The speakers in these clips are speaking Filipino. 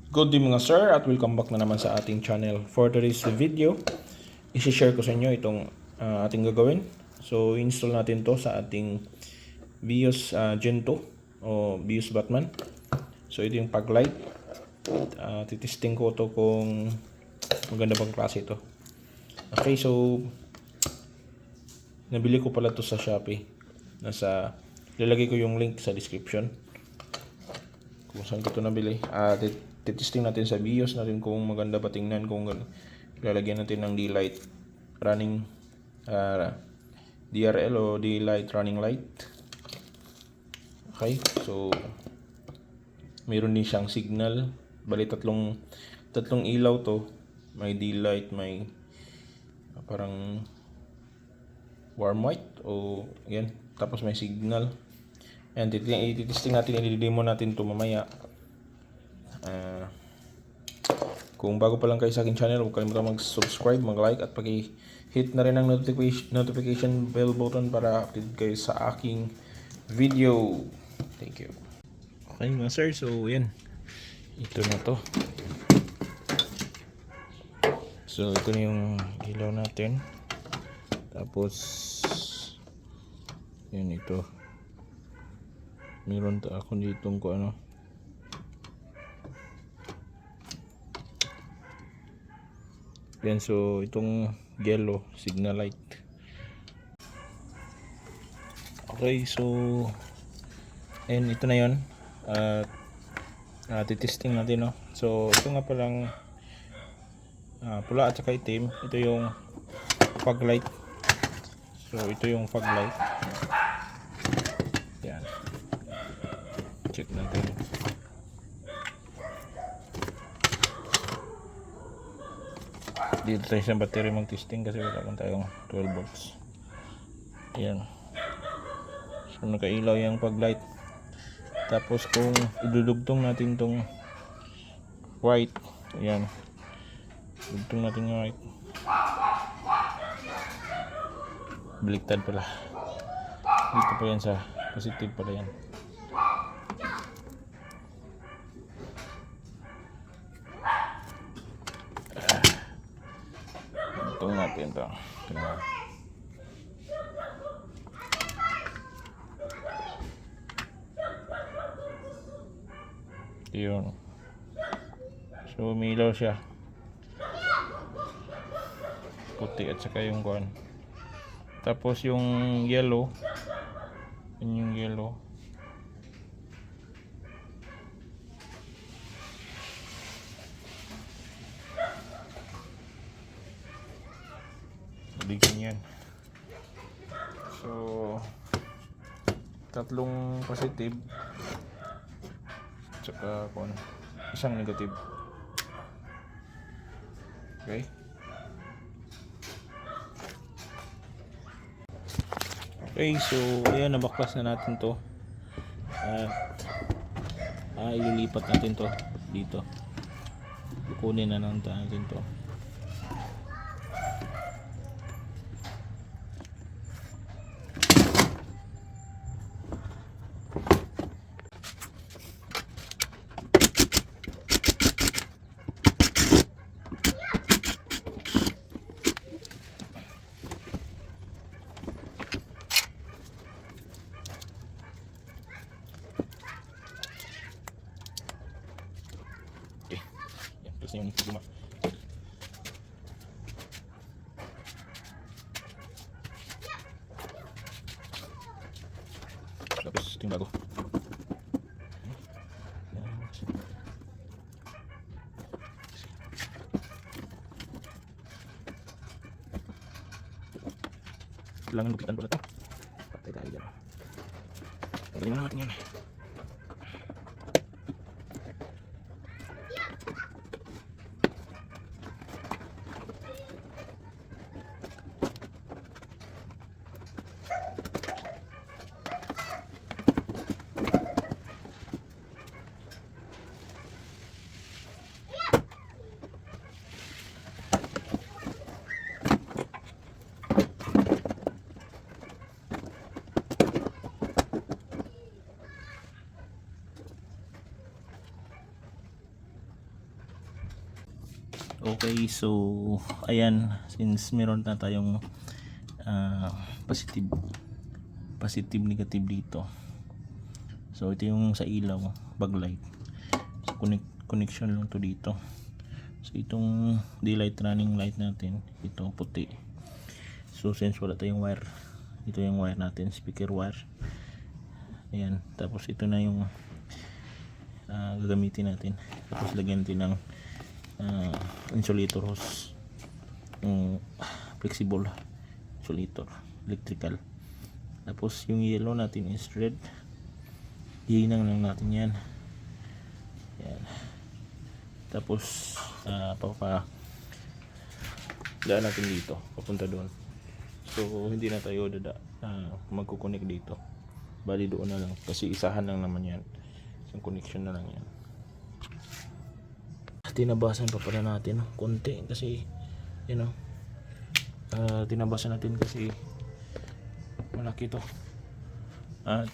Good day mga sir at welcome back na naman sa ating channel. For today's video, isi-share ko sa inyo itong ating gagawin. So install natin to sa ating Vios Gen 2 o Vios Batman. So ito yung pag light. Titesting ko to kung maganda bang klase ito. Okay, so nabili ko pala to sa Shopee. Lalagay ko yung link sa description kung saan ko ito nabili. Titesting natin sa BIOS natin kung maganda ba tingnan, kung lalagyan natin ng D-Light running DRL o D-Light running light. Okay, so mayroon din siyang signal, bali tatlong ilaw to, may D-Light, may parang warm white o yan, tapos may signal. And titesting natin, i-demo natin to mamaya. Kung bago pa lang kayo sa aking channel, huwag kalimutan mag-subscribe, mag-like at paki-hit na rin ang notification bell button para update kayo sa aking video. Thank you. Okay mga sir, so yan, ito na to. So ito na yung ilaw natin, tapos yan, ito meron ako ditong ko ano, yan. So itong yellow signal light. Okay, so and ito na yon. Titesting natin, no? So ito nga palang pula at saka itim. Ito yung fog light. So ito yung fog light. Yan, check natin. Dito tayo sa battery mag-testing kasi wala man tayong 12 volts. Ayan. So nakailaw yung pag-light. Tapos kung idudugtong natin tong white, ayan, dugtong natin yung white. Baliktad pala. Dito pa yan sa positive pala yan. Itong natin ito. Yun. So umilaw siya. Puti at saka yung kuan. Tapos yung yellow. Yun yung yellow. Ganyan. So tatlong positive tsaka isang negative. Okay, so ayan, nabaklas na natin to at ililipat natin to dito. Kukunin na natin to. Yung lima. Tapos ito yung bago. Kailangan lupitan pala ito. Patay tayo dyan. Pagaling na natin yan. Okay, so ayan, since meron na tayong positive negative dito. So ito yung sa ilaw, backlight. So connection lang to dito. So itong daylight running light natin, ito puti. So since wala tayong wire, ito yung wire natin, speaker wire. Ayan, tapos ito na yung gagamitin natin. Tapos lagyan natin ng insulator hose, flexible insulator, electrical. Tapos yung yellow natin is red, hihinang lang natin yan. Yan. Tapos daan natin dito papunta doon. So hindi na tayo magkukonek dito, bali doon na lang kasi isahan lang naman yan, isang connection na lang yan. Tinabasan pa pala natin konti kasi tinabasan natin kasi malaki to at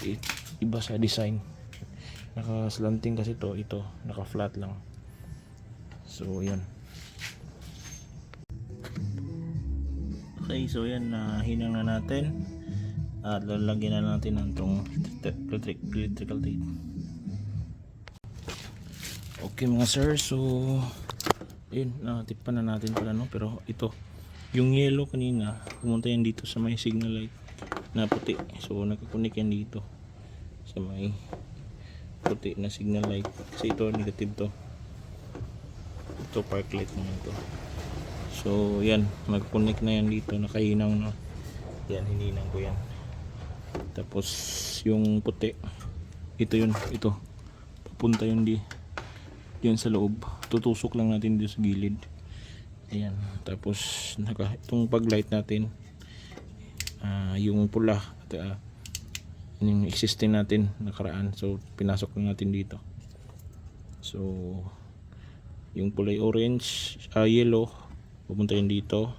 iba sa design, naka-slanting kasi ito naka-flat lang. So yan. Okay, so yan, hinang na natin at lalagyan na natin ng tong electrical tape. Okay mga sir, so yun, natipan na natin pala pero ito yung yellow kanina pumunta yan dito sa may signal light na puti, so nakakunik yan dito sa may puti na signal light kasi ito negative ito park light naman to. So yan, nag-connect na yan dito, nakahinang na yan, hininang ko yan. Tapos yung puti, ito papunta yun yun sa loob, tutusok lang natin dito sa gilid. Ayan, tapos itong pag-light natin, yung pula at yung existing natin nakaraan, so pinasok lang natin dito. So yung kulay orange, yellow, pupunta yun dito,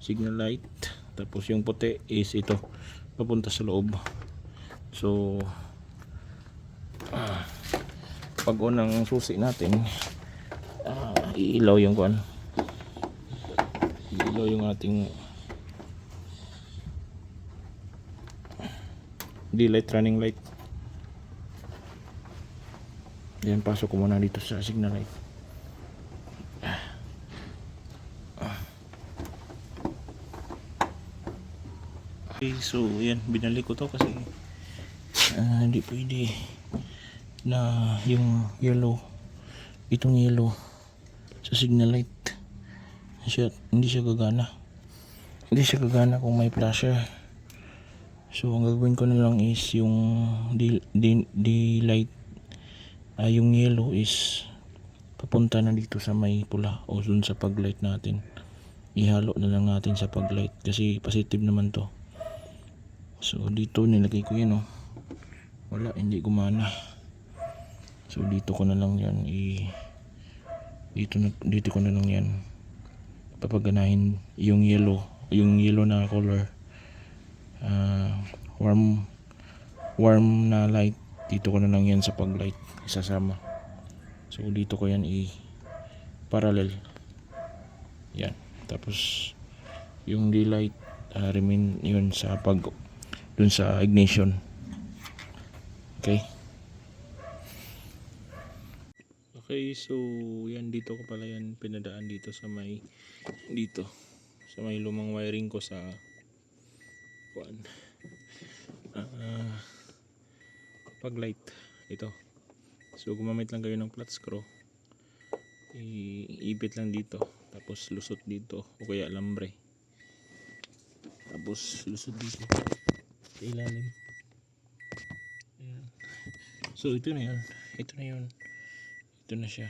signal light. Tapos yung puti is ito, papunta sa loob. So pag unang susi natin, iilaw yung ating daylight running light. Yan, pasok ko muna dito sa signal light. Okay, so yan, binalik ko to kasi hindi pwede na yung itong yellow sa signal light hindi siya gagana kung may flasher. So ang gagawin ko na lang is yung daylight, yung yellow is papunta na dito sa may pula o dun sa pag-light natin, ihalo na lang natin sa pag-light kasi positive naman to. So dito nilagay ko yan wala, hindi gumana. So dito ko na lang yan dito ko na lang yan papaganahin yung yellow na color, warm na light. Dito ko na lang yan sa pag-light isasama. So dito ko yan parallel yan. Tapos yung daylight remain yun sa dun sa ignition. Okay. Okay, so yan, dito ko pala yan pinadaan dito sa may lumang wiring ko sa pag-light ito. So gumamit lang kayo ng flat screw, iipit lang dito, tapos lusot dito o kaya alambre, tapos lusot dito sa ilalim. Ayan. So ito na yun, ito na siya.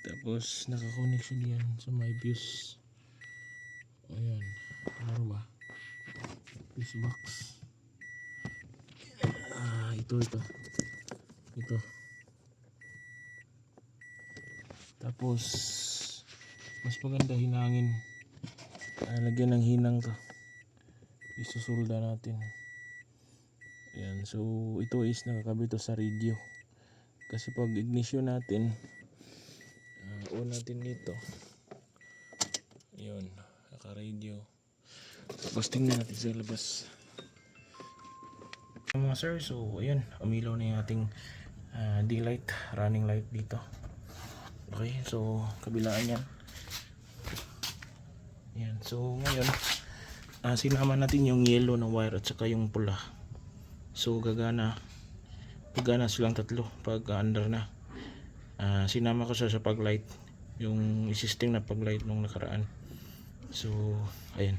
Tapos nakakonek siya diyan sa may fuse. Ayan, ano ba, fuse box. Ito. Tapos mas maganda hinangin, lagyan ng hinang to, isusulda natin. Ayan, so ito is nakakabit to sa radio kasi pag ignition natin, on natin dito. Yun, naka-radio. Tapos tingnan natin sa labas. Mga sir, so ayun, umilaw na yung ating D-light, running light dito. Okay, so kabilaan yan. Yan, so ngayon sinama natin yung yellow na wire at saka yung pula. So gagana silang tatlo pag under na. Sinama ko siya sa pag-light, yung existing na pag-light nung nakaraan. So ayan.